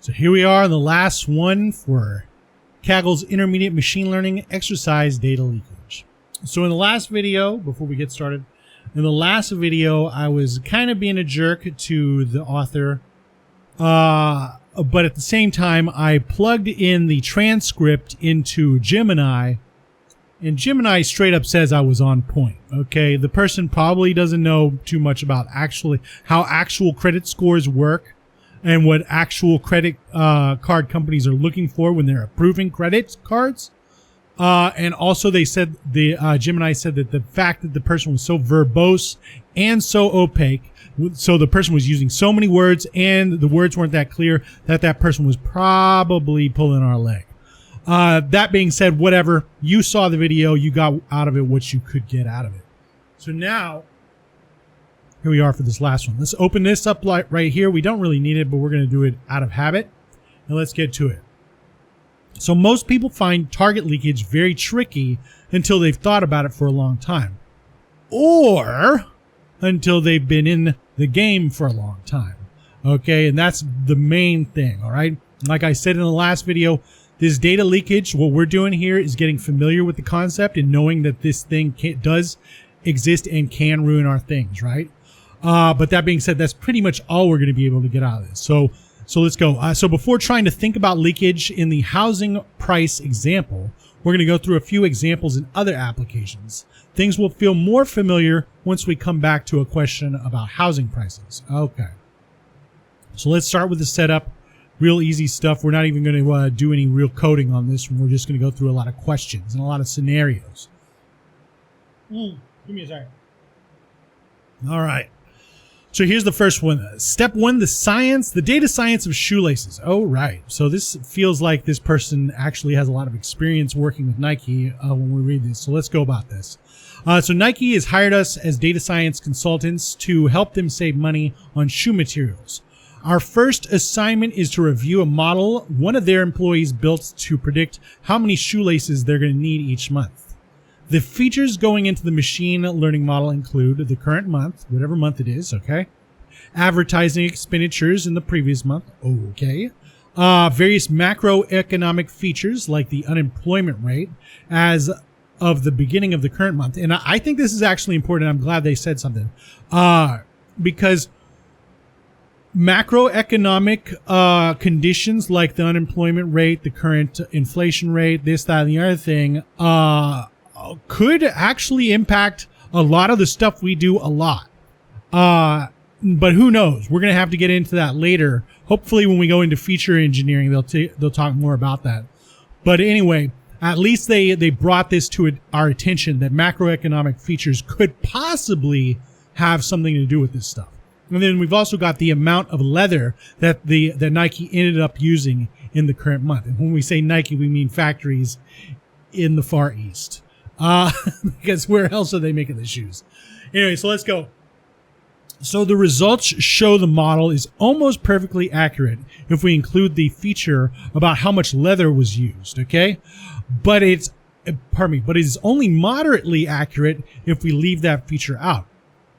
So here we are, the last one for Kaggle's Intermediate Machine Learning Exercise Data Leakage. So in the last video, before we get started, in the last video, I was kind of being a jerk to the author, but at the same time, I plugged in the transcript into Gemini, and Gemini straight up says I was on point. Okay, the person probably doesn't know too much about how actual credit scores work and what actual credit card companies are looking for when they're approving credit cards. And also they said, Gemini said that the fact that the person was so verbose and so opaque, so the person was using so many words and the words weren't that clear, that person was probably pulling our leg. That being said, whatever, you saw the video, you got out of it what you could get out of it. So now, here we are for this last one. Let's open this up right here. We don't really need it, but we're going to do it out of habit. And let's get to it. So most people find target leakage very tricky until they've thought about it for a long time. Or until they've been in the game for a long time. Okay, and that's the main thing, all right? Like I said in the last video, this data leakage, what we're doing here is getting familiar with the concept and knowing that this thing does exist and can ruin our things, right? But that being said, that's pretty much all we're going to be able to get out of this. So let's go. So before trying to think about leakage in the housing price example, we're going to go through a few examples in other applications. Things will feel more familiar once we come back to a question about housing prices. Okay. So let's start with the setup. Real easy stuff. We're not even going to do any real coding on this one. We're just going to go through a lot of questions and a lot of scenarios. Give me a second. All right. So here's the first one. Step one, the data science of shoelaces. Oh, right. So this feels like this person actually has a lot of experience working with Nike when we read this. So let's go about this. So Nike has hired us as data science consultants to help them save money on shoe materials. Our first assignment is to review a model one of their employees built to predict how many shoelaces they're going to need each month. The features going into the machine learning model include the current month, whatever month it is, okay? Advertising expenditures in the previous month, okay? Various macroeconomic features like the unemployment rate as of the beginning of the current month. And I think this is actually important. I'm glad they said something. Because macroeconomic conditions like the unemployment rate, the current inflation rate, this, that, and the other thing, could actually impact a lot of the stuff we do a lot. But who knows? We're going to have to get into that later. Hopefully when we go into feature engineering, they'll talk more about that. But anyway, at least they brought this to our attention that macroeconomic features could possibly have something to do with this stuff. And then we've also got the amount of leather that Nike ended up using in the current month. And when we say Nike, we mean factories in the Far East. Because where else are they making the shoes? Anyway, so let's go. So the results show the model is almost perfectly accurate if we include the feature about how much leather was used, okay? But it is only moderately accurate if we leave that feature out.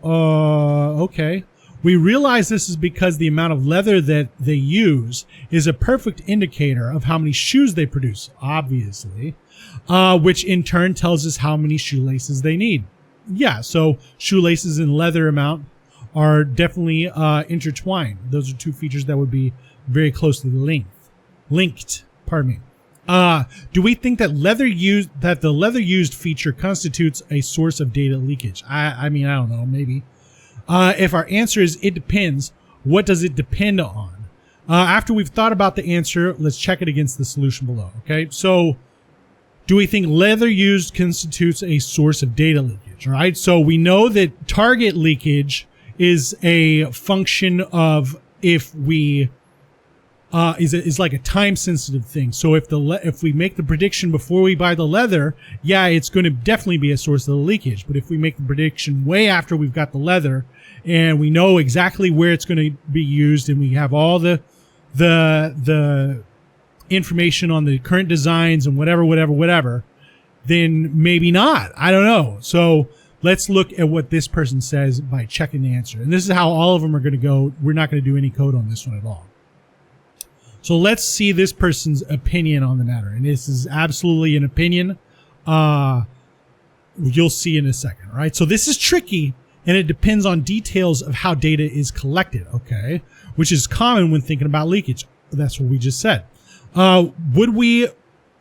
Okay. We realize this is because the amount of leather that they use is a perfect indicator of how many shoes they produce, obviously, which in turn tells us how many shoelaces they need. Yeah, so shoelaces and leather amount are definitely intertwined. Those are two features that would be very closely linked. Do we think that the leather used feature constitutes a source of data leakage? I mean, I don't know, maybe. If our answer is it depends, what does it depend on? After we've thought about the answer, let's check it against the solution below. Okay, so do we think leather used constitutes a source of data leakage? All right, so we know that target leakage is a function of if we is like a time sensitive thing. So if we make the prediction before we buy the leather, yeah, it's going to definitely be a source of the leakage. But if we make the prediction way after we've got the leather and we know exactly where it's going to be used and we have all the information on the current designs and whatever, then maybe not. I don't know. So let's look at what this person says by checking the answer. And this is how all of them are going to go. We're not going to do any code on this one at all. So let's see this person's opinion on the matter. And this is absolutely an opinion. You'll see in a second, right? So this is tricky, and it depends on details of how data is collected, okay? Which is common when thinking about leakage. That's what we just said. Would we,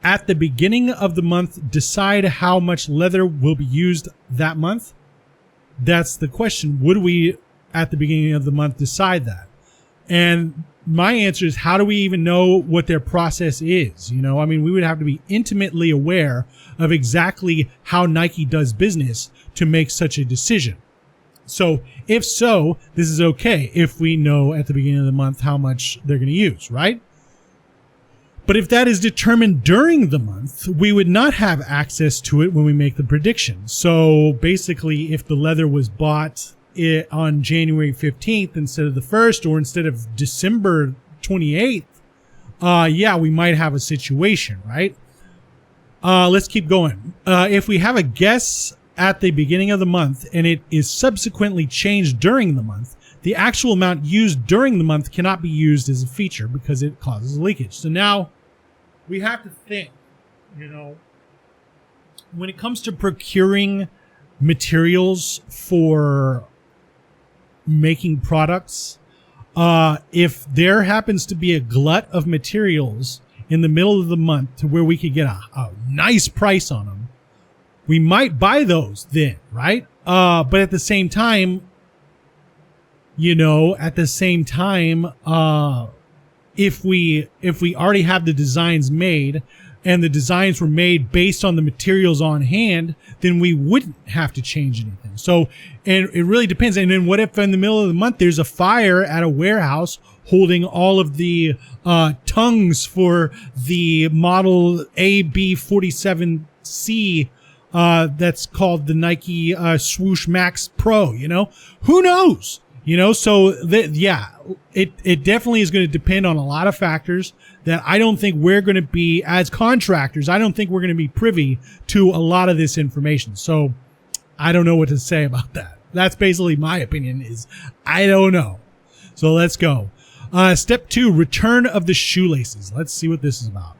at the beginning of the month, decide how much leather will be used that month? That's the question. Would we, at the beginning of the month, decide that? And my answer is, how do we even know what their process is? You know, I mean, we would have to be intimately aware of exactly how Nike does business to make such a decision. So if so, this is okay if we know at the beginning of the month how much they're going to use, right? But if that is determined during the month, we would not have access to it when we make the prediction. So basically, if the leather was bought on January 15th instead of the 1st, or instead of December 28th, yeah, we might have a situation, right? Let's keep going. If we have a guess at the beginning of the month and it is subsequently changed during the month, the actual amount used during the month cannot be used as a feature because it causes leakage. So now we have to think, you know, when it comes to procuring materials for making products, if there happens to be a glut of materials in the middle of the month to where we could get a nice price on them, we might buy those then, right? But at the same time, you know, if we already have the designs made and the designs were made based on the materials on hand, then we wouldn't have to change anything. So, and it really depends. And then what if in the middle of the month there's a fire at a warehouse holding all of the tongues for the model AB47C that's called the Nike Swoosh Max Pro, you know? Who knows? You know, so yeah, it definitely is going to depend on a lot of factors that I don't think we're going to be, as contractors, I don't think we're going to be privy to a lot of this information. So I don't know what to say about that. That's basically my opinion, is I don't know. So let's go. Step 2, return of the shoelaces. Let's see what this is about.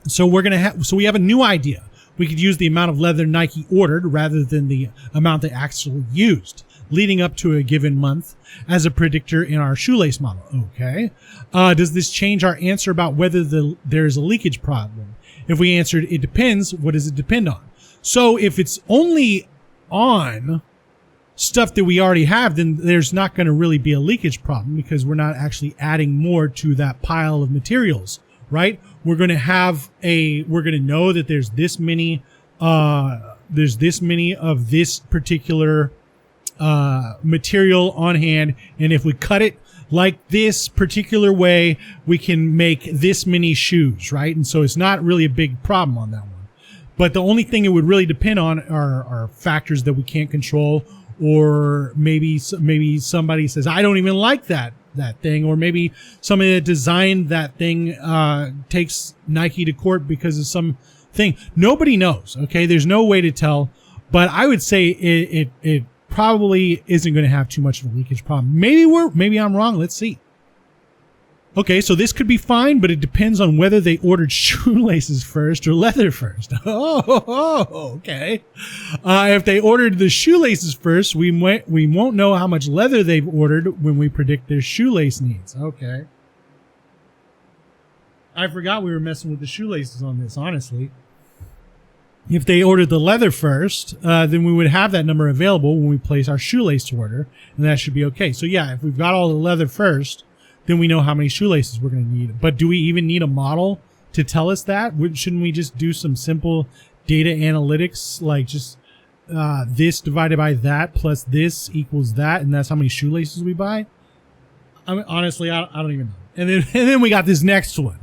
So we have a new idea. We could use the amount of leather Nike ordered rather than the amount they actually used, leading up to a given month as a predictor in our shoelace model. Okay. Does this change our answer about whether there's a leakage problem? If we answered it depends, what does it depend on? So if it's only on stuff that we already have, then there's not going to really be a leakage problem because we're not actually adding more to that pile of materials, right? We're going to know that there's this many of this particular material on hand, and if we cut it like this particular way, we can make this many shoes, right? And so it's not really a big problem on that one. But the only thing it would really depend on are factors that we can't control, or maybe somebody says, I don't even like that thing, or maybe somebody that designed that thing takes Nike to court because of some thing. Nobody knows. Okay, there's no way to tell, but I would say it probably isn't going to have too much of a leakage problem. Maybe I'm wrong. Let's see. Okay, so this could be fine, but it depends on whether they ordered shoelaces first or leather first. Oh, okay. If they ordered the shoelaces first, we won't know how much leather they've ordered when we predict their shoelace needs. Okay. I forgot we were messing with the shoelaces on this, honestly. If they ordered the leather first, then we would have that number available when we place our shoelace order, and that should be okay. So yeah, if we've got all the leather first, then we know how many shoelaces we're going to need. But do we even need a model to tell us that? Shouldn't we just do some simple data analytics, like just this divided by that plus this equals that, and that's how many shoelaces we buy? I mean, honestly, I don't even know. And then we got this next one.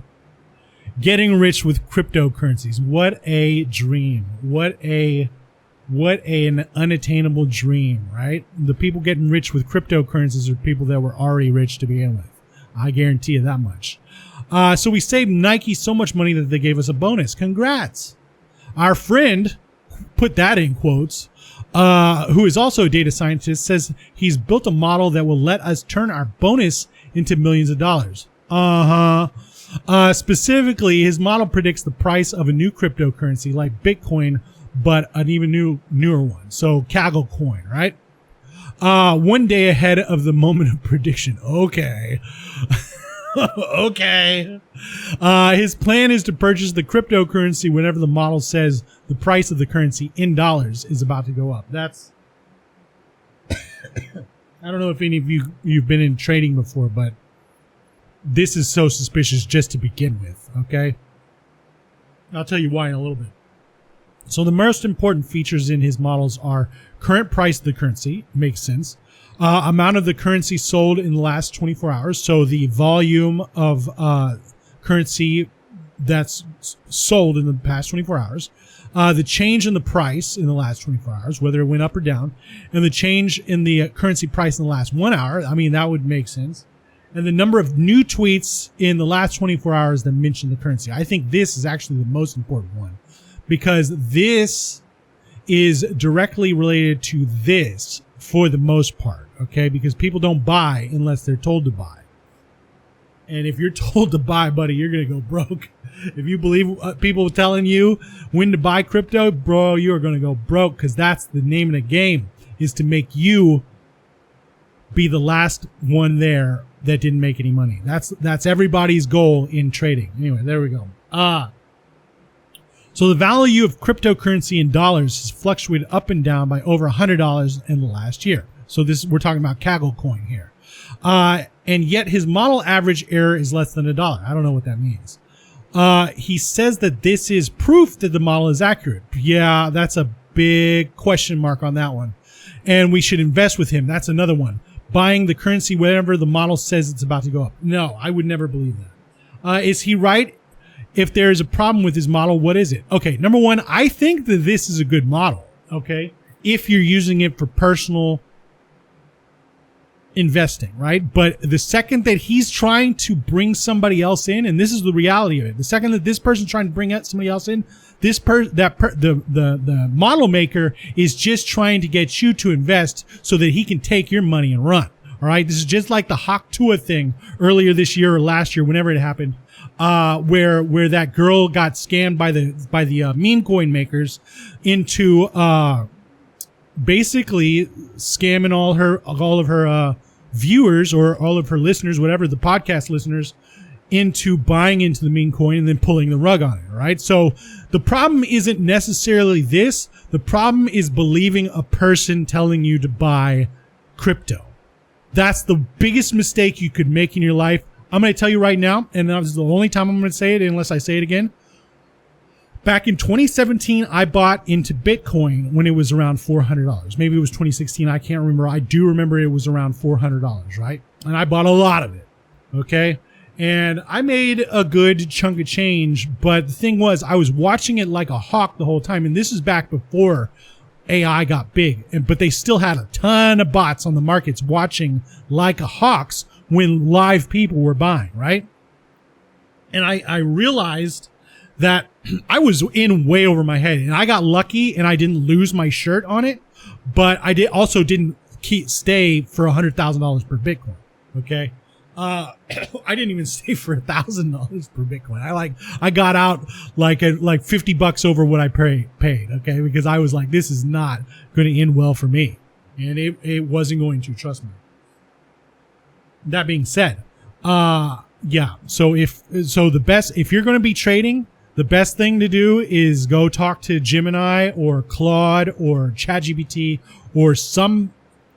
Getting rich with cryptocurrencies. What a dream. What an unattainable dream, right? The people getting rich with cryptocurrencies are people that were already rich to begin with. I guarantee you that much. So we saved Nike so much money that they gave us a bonus. Congrats. Our friend, put that in quotes, who is also a data scientist, says he's built a model that will let us turn our bonus into millions of dollars. Specifically, his model predicts the price of a new cryptocurrency like Bitcoin, but an even newer one. So Kaggle coin, right? 1 day ahead of the moment of prediction. Okay. Okay. His plan is to purchase the cryptocurrency whenever the model says the price of the currency in dollars is about to go up. That's I don't know if any of you've been in trading before, but this is so suspicious just to begin with, okay? I'll tell you why in a little bit. So the most important features in his models are current price of the currency, makes sense. Amount of the currency sold in the last 24 hours. So the volume of currency that's sold in the past 24 hours. The change in the price in the last 24 hours, whether it went up or down. And the change in the currency price in the last 1 hour. I mean, that would make sense. And the number of new tweets in the last 24 hours that mention the currency. I think this is actually the most important one, because this is directly related to this for the most part, okay? Because people don't buy unless they're told to buy. And if you're told to buy, buddy, you're going to go broke. If you believe people telling you when to buy crypto, bro, you are going to go broke, because that's the name of the game, is to make you be the last one there that didn't make any money. That's everybody's goal in trading. Anyway, there we go. So the value of cryptocurrency in dollars has fluctuated up and down by over $100 in the last year. So we're talking about Kaggle coin here. And yet his model average error is less than $1. I don't know what that means. He says that this is proof that the model is accurate. Yeah, that's a big question mark on that one. And we should invest with him. That's another one. Buying the currency whenever the model says it's about to go up. No, I would never believe that. Is he right? If there is a problem with his model, what is it? Okay, number one, I think that this is a good model, okay? If you're using it for personal investing, right? But the second that he's trying to bring somebody else in, and this is the reality of it, the second that this person's trying to bring somebody else in, the model maker is just trying to get you to invest so that he can take your money and run. All right. This is just like the Hawk Tua thing earlier this year or last year, whenever it happened, where that girl got scammed by the meme coin makers into, basically scamming all of her viewers or all of her listeners, whatever, the podcast listeners, into buying into the meme coin and then pulling the rug on it, right? So the problem isn't necessarily this. The problem is believing a person telling you to buy crypto. That's the biggest mistake you could make in your life. I'm going to tell you right now, and this is the only time I'm going to say it unless I say it again. Back in 2017, I bought into Bitcoin when it was around $400. Maybe it was 2016. I can't remember. I do remember it was around $400, right? And I bought a lot of it. Okay. And I made a good chunk of change. But the thing was, I was watching it like a hawk the whole time. And this is back before AI got big. But they still had a ton of bots on the markets watching like a hawks when live people were buying, right? And I realized that I was in way over my head, and I got lucky and I didn't lose my shirt on it, but I didn't stay for $100,000 per Bitcoin. Okay. I didn't even stay for $1,000 per Bitcoin. I got out like $50 over what I paid. Okay. Because I was like, this is not going to end well for me. And it wasn't going to, trust me. That being said, yeah. So if you're going to be trading, the best thing to do is go talk to Gemini or Claude or ChatGPT or some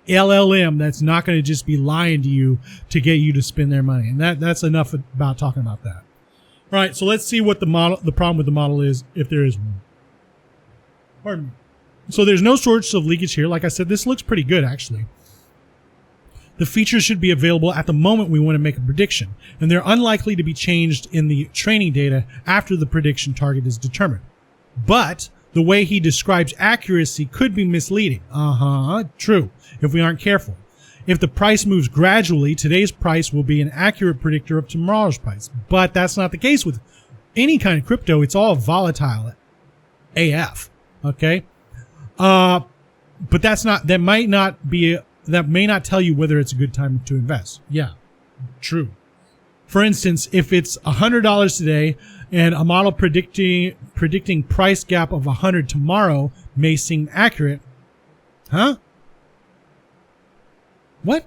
LLM that's not going to just be lying to you to get you to spend their money. And that's enough about talking about that. All right, so let's see what the problem with the model is, if there is one. Pardon me. So there's no source of leakage here. Like I said, this looks pretty good, actually. The features should be available at the moment we want to make a prediction, and they're unlikely to be changed in the training data after the prediction target is determined. But the way he describes accuracy could be misleading. True, if we aren't careful. If the price moves gradually, today's price will be an accurate predictor of tomorrow's price. But that's not the case with any kind of crypto. It's all volatile AF. Okay? But that may not tell you whether it's a good time to invest. Yeah, true. For instance, if it's $100 today and a model predicting price gap of 100 tomorrow may seem accurate. Huh? What?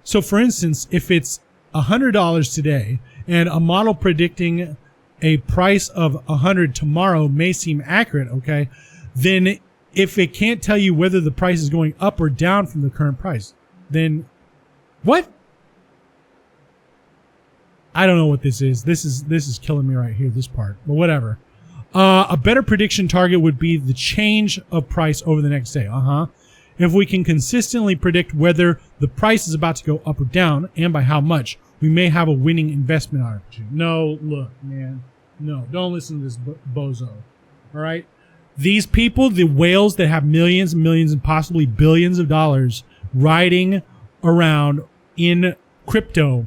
So for instance, if it's $100 today and a model predicting a price of 100 tomorrow may seem accurate, okay, then if it can't tell you whether the price is going up or down from the current price, then what? I don't know what this is. This is killing me right here, this part, but whatever. A better prediction target would be the change of price over the next day. If we can consistently predict whether the price is about to go up or down and by how much, we may have a winning investment opportunity. No, look, man. No, don't listen to this bozo. All right? These people, the whales that have millions and millions and possibly billions of dollars riding around in crypto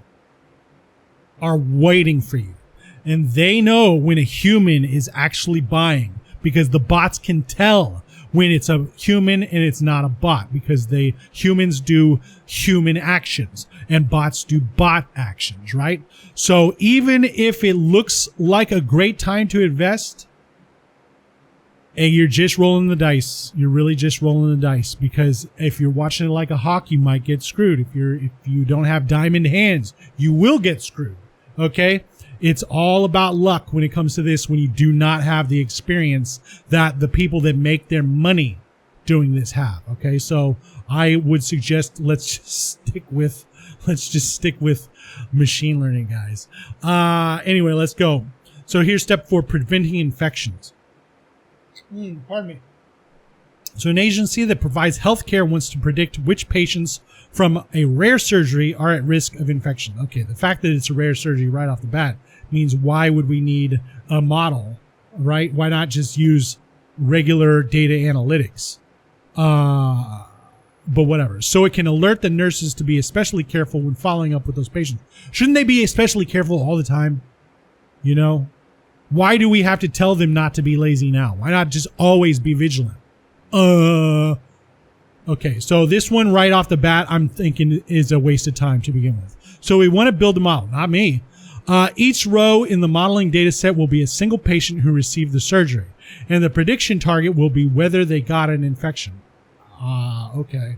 are waiting for you. And they know when a human is actually buying because the bots can tell when it's a human and it's not a bot because humans do human actions and bots do bot actions, right? So even if it looks like a great time to invest, and you're just rolling the dice. You're really just rolling the dice because if you're watching it like a hawk, you might get screwed. If you don't have diamond hands, you will get screwed. Okay? It's all about luck when it comes to this when you do not have the experience that the people that make their money doing this have. Okay? So I would suggest let's just stick with machine learning, guys. Anyway, let's go. So here's step 4, preventing infections. Pardon me. So an agency that provides healthcare wants to predict which patients from a rare surgery are at risk of infection. Okay, the fact that it's a rare surgery right off the bat means why would we need a model, right? Why not just use regular data analytics? But whatever. So it can alert the nurses to be especially careful when following up with those patients. Shouldn't they be especially careful all the time? You know? Why do we have to tell them not to be lazy now? Why not just always be vigilant? Okay, so this one right off the bat, I'm thinking is a waste of time to begin with. So we want to build a model, not me. Each row in the modeling data set will be a single patient who received the surgery. And the prediction target will be whether they got an infection. Okay.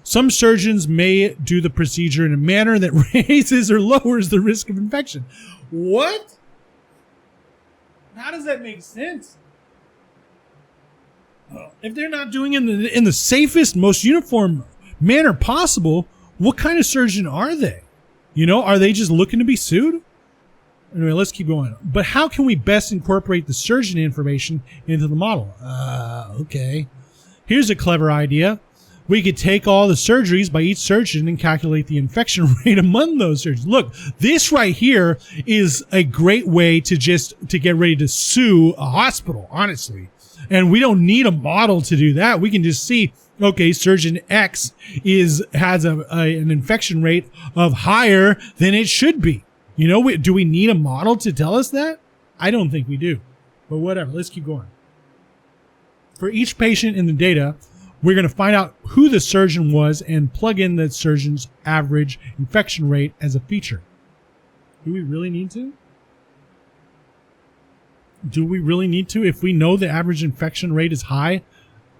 Some surgeons may do the procedure in a manner that raises or lowers the risk of infection. What? How does that make sense? If they're not doing it in the safest, most uniform manner possible, what kind of surgeon are they? You know, are they just looking to be sued? Anyway, let's keep going. But how can we best incorporate the surgeon information into the model? Okay. Here's a clever idea. We could take all the surgeries by each surgeon and calculate the infection rate among those surgeons. Look, this right here is a great way to get ready to sue a hospital, honestly. And we don't need a model to do that. We can just see, okay, surgeon X has an infection rate of higher than it should be. You know, do we need a model to tell us that? I don't think we do. But whatever, let's keep going. For each patient in the data, we're going to find out who the surgeon was and plug in the surgeon's average infection rate as a feature. Do we really need to? Do we really need to? If we know the average infection rate is higher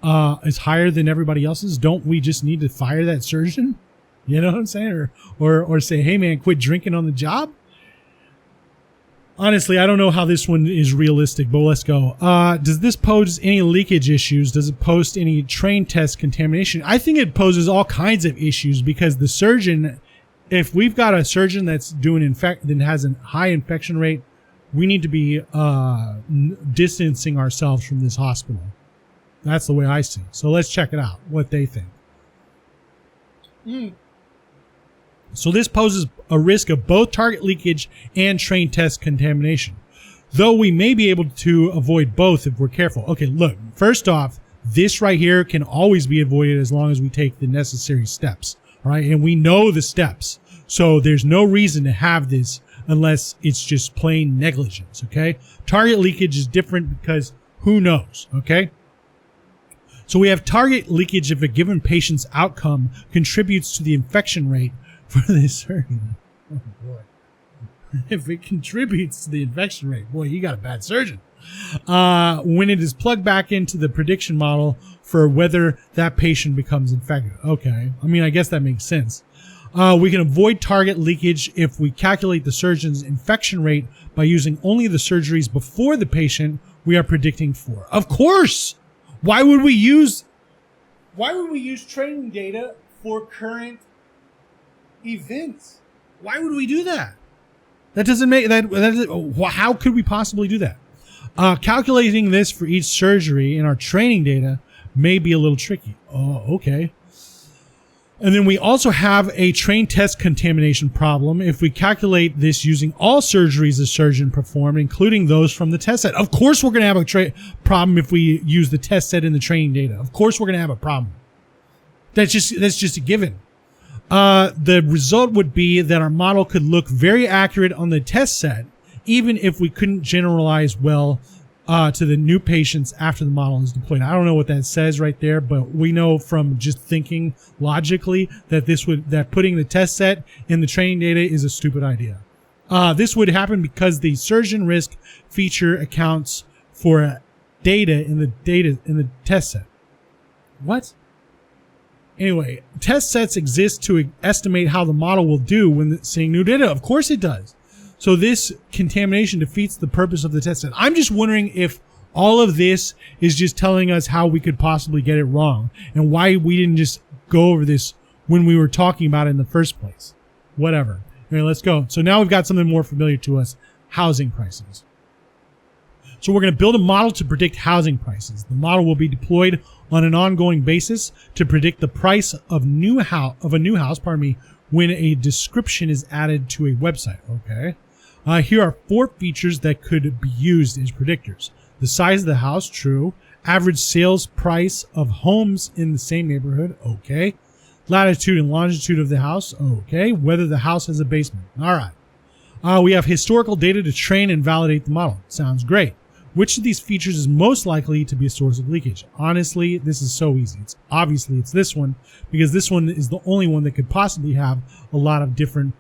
than everybody else's, don't we just need to fire that surgeon? You know what I'm saying? Or say, hey man, quit drinking on the job? Honestly, I don't know how this one is realistic, but let's go. Does this pose any leakage issues? Does it pose any train test contamination? I think it poses all kinds of issues because the surgeon, if we've got a surgeon that's that has a high infection rate, we need to be distancing ourselves from this hospital. That's the way I see it. So let's check it out, what they think. So this poses a risk of both target leakage and train test contamination, though we may be able to avoid both if we're careful. Okay, look, first off, this right here can always be avoided as long as we take the necessary steps, all right? And we know the steps. So there's no reason to have this unless it's just plain negligence, okay? Target leakage is different because who knows, okay? So we have target leakage if a given patient's outcome contributes to the infection rate for this surgeon. Oh boy. if it contributes to the infection rate, boy, you got a bad surgeon. When it is plugged back into the prediction model for whether that patient becomes infected. Okay. I mean, I guess that makes sense. We can avoid target leakage if we calculate the surgeon's infection rate by using only the surgeries before the patient we are predicting for. Of course! Why would we use training data for current events? Why would we do that? That doesn't make that. How could we possibly do that? Calculating this for each surgery in our training data may be a little tricky. Oh, okay. And then we also have a train test contamination problem if we calculate this using all surgeries a surgeon performed, including those from the test set. Of course we're going to have a problem if we use the test set in the training data. Of course we're going to have a problem. That's just a given. The result would be that our model could look very accurate on the test set, even if we couldn't generalize well to the new patients after the model is deployed. I don't know what that says right there, but we know from just thinking logically that putting the test set in the training data is a stupid idea. This would happen because the surgeon risk feature accounts for data in the test set. What? Anyway, test sets exist to estimate how the model will do when seeing new data. Of course it does. So this contamination defeats the purpose of the test set. I'm just wondering if all of this is just telling us how we could possibly get it wrong and why we didn't just go over this when we were talking about it in the first place. Whatever. Anyway, let's go. So now we've got something more familiar to us, housing prices. So we're going to build a model to predict housing prices. The model will be deployed on an ongoing basis to predict the price of a new house, when a description is added to a website. Okay. Here are 4 features that could be used as predictors. The size of the house, true. Average sales price of homes in the same neighborhood, okay. Latitude and longitude of the house, okay. Whether the house has a basement, all right. We have historical data to train and validate the model. Sounds great. Which of these features is most likely to be a source of leakage? Honestly, this is so easy. Obviously it's this one, because this one is the only one that could possibly have a lot of different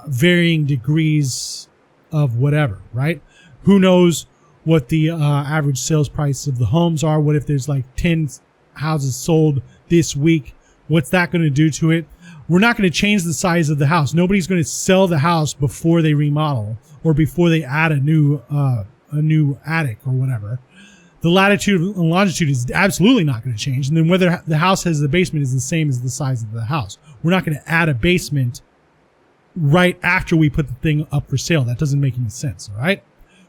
varying degrees of whatever, right? Who knows what the average sales price of the homes are? What if there's like 10 houses sold this week? What's that going to do to it? We're not going to change the size of the house. Nobody's going to sell the house before they remodel or before they add a new attic or whatever. The latitude and longitude is absolutely not going to change. And then whether the house has the basement is the same as the size of the house. We're not going to add a basement right after we put the thing up for sale. That doesn't make any sense. All right.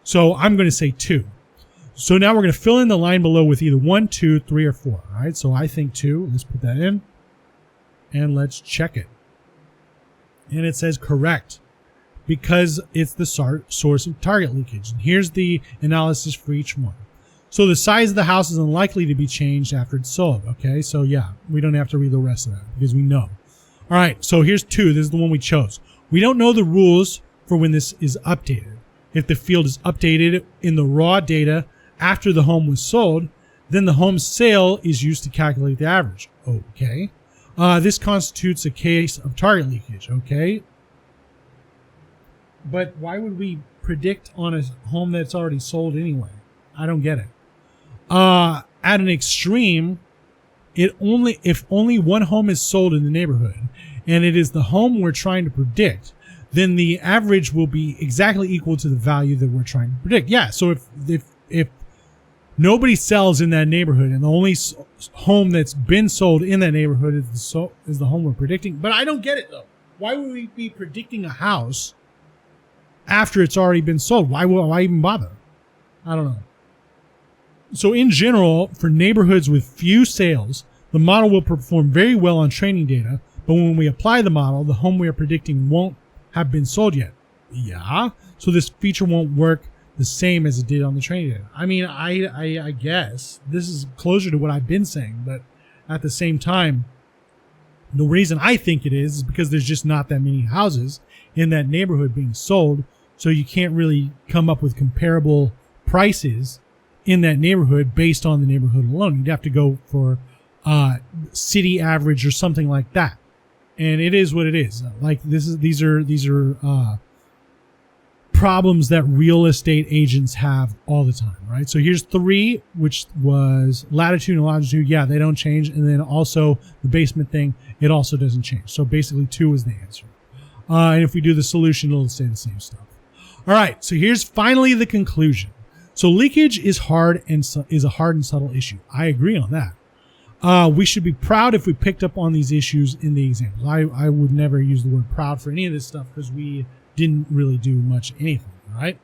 So I'm going to say 2. So now we're going to fill in the line below with either 1, 2, 3, or 4. All right. So I think 2. Let's put that in and let's check it. And it says correct, because it's the source of target leakage. And here's the analysis for each one. So the size of the house is unlikely to be changed after it's sold. Okay, so yeah, we don't have to read the rest of that because we know. All right, so here's 2. This is the one we chose. We don't know the rules for when this is updated. If the field is updated in the raw data after the home was sold, then the home sale is used to calculate the average. Okay. This constitutes a case of target leakage. Okay. But why would we predict on a home that's already sold anyway? I don't get it. At an extreme, if only one home is sold in the neighborhood and it is the home we're trying to predict, then the average will be exactly equal to the value that we're trying to predict. Yeah. So if nobody sells in that neighborhood and the only home that's been sold in that neighborhood is the home we're predicting. But I don't get it though. Why would we be predicting a house after it's already been sold? Why even bother? I don't know. So in general, for neighborhoods with few sales, the model will perform very well on training data, but when we apply the model, the home we are predicting won't have been sold yet. Yeah. So this feature won't work the same as it did on the training data. I mean, I guess this is closer to what I've been saying, but at the same time, the reason I think it is because there's just not that many houses in that neighborhood being sold. So you can't really come up with comparable prices in that neighborhood based on the neighborhood alone. You'd have to go for city average or something like that. And it is what it is. Like these are problems that real estate agents have all the time, right? So here's 3, which was latitude and longitude. Yeah, they don't change. And then also the basement thing, it also doesn't change. So basically 2 is the answer. And if we do the solution, it'll say the same stuff. All right, so here's finally the conclusion. So leakage is hard and is a hard and subtle issue. I agree on that. We should be proud if we picked up on these issues in the examples. I would never use the word proud for any of this stuff because we didn't really do much anything, right?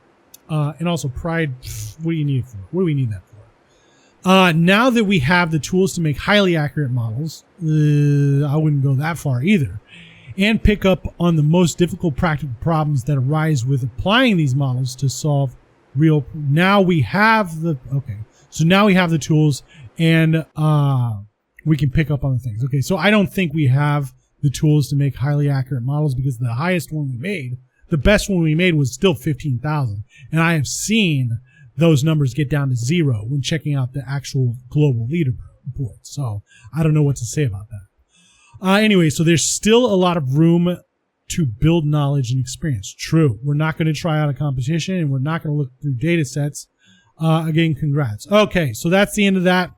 And also pride, what do you need it for? What do we need that for? Now that we have the tools to make highly accurate models, I wouldn't go that far either, and pick up on the most difficult practical problems that arise with applying these models to solve real. Now we have the, so now we have the tools and we can pick up on the things. Okay, so I don't think we have the tools to make highly accurate models because the highest one we made, the best one we made was still 15,000. And I have seen those numbers get down to 0 when checking out the actual global leaderboard. So I don't know what to say about that. Anyway, so there's still a lot of room to build knowledge and experience. True. We're not going to try out a competition and we're not going to look through data sets. Again, congrats. Okay, so that's the end of that.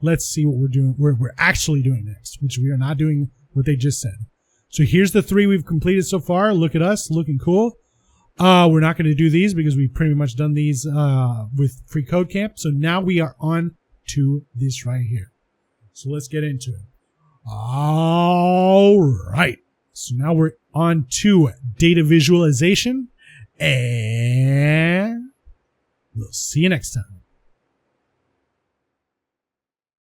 Let's see what we're doing. We're actually doing next, which we are not doing what they just said. So here's the 3 we've completed so far. Look at us, looking cool. We're not going to do these because we've pretty much done these with Free Code Camp. So now we are on to this right here. So let's get into it. All right. So now we're on to data visualization, and we'll see you next time.